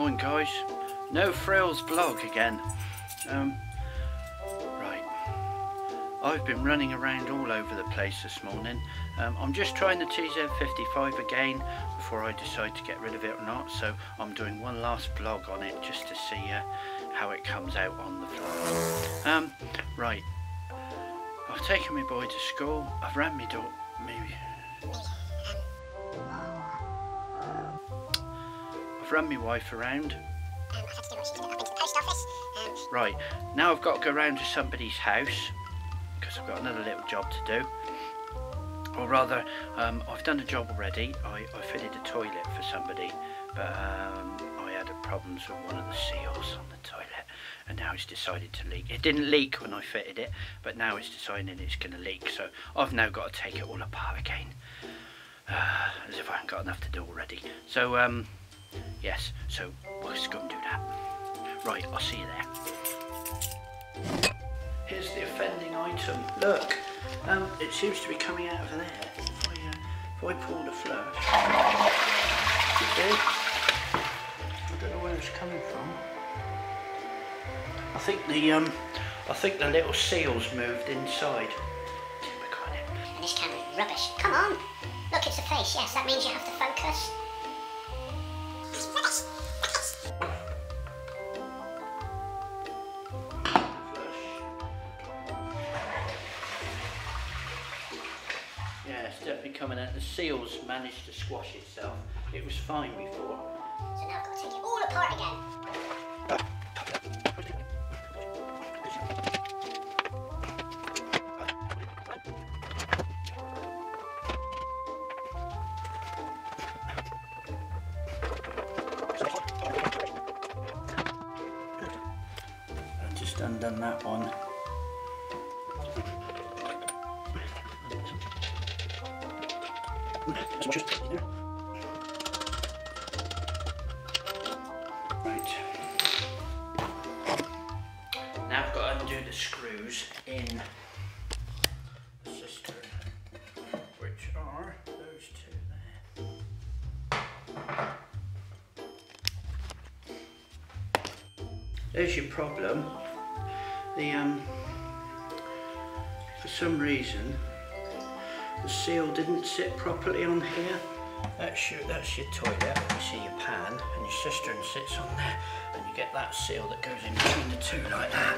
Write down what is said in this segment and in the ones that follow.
Morning guys, no frills vlog again. Right, I've been running around all over the place this morning. I'm just trying the TZ55 again before I decide to get rid of it or not, so I'm doing one last vlog on it just to see how it comes out on the vlog. Right, I've taken my boy to school, I've ran my daughter, run my wife around. I've had to do what she did. I've been to the post office. Right, now I've got to go round to somebody's house because I've got another little job to do. Or rather, I've done a job already. I fitted a toilet for somebody, but I had problems with one of the seals on the toilet, and now it's decided to leak. It didn't leak when I fitted it, but now it's deciding it's going to leak, so I've now got to take it all apart again. As if I haven't got enough to do already. So, yes, so we'll just go and do that. Right, I'll see you there. Here's the offending item. Look, it seems to be coming out of there. If I pull the flush, see? I don't know where it's coming from. I think the little seal's moved inside. And this camera's rubbish. Come on! Look, it's a face. Yes, that means you have to focus. Yeah, it's definitely coming out. The seal's managed to squash itself. It was fine before. So now I've got to take it all apart again. I've just undone that one. Right. Now I've got to undo the screws in the cistern, which are those two there. There's your problem. For some reason the seal didn't sit properly on here. That's your toilet, you see your pan, and your cistern sits on there, and you get that seal that goes in between the two like that.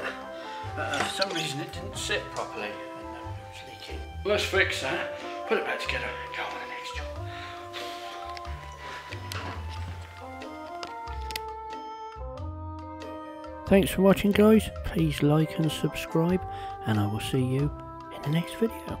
But for some reason it didn't sit properly, and it was leaking. Let's fix that, put it back together, and go on to the next job. Thanks for watching guys, please like and subscribe, and I will see you in the next video.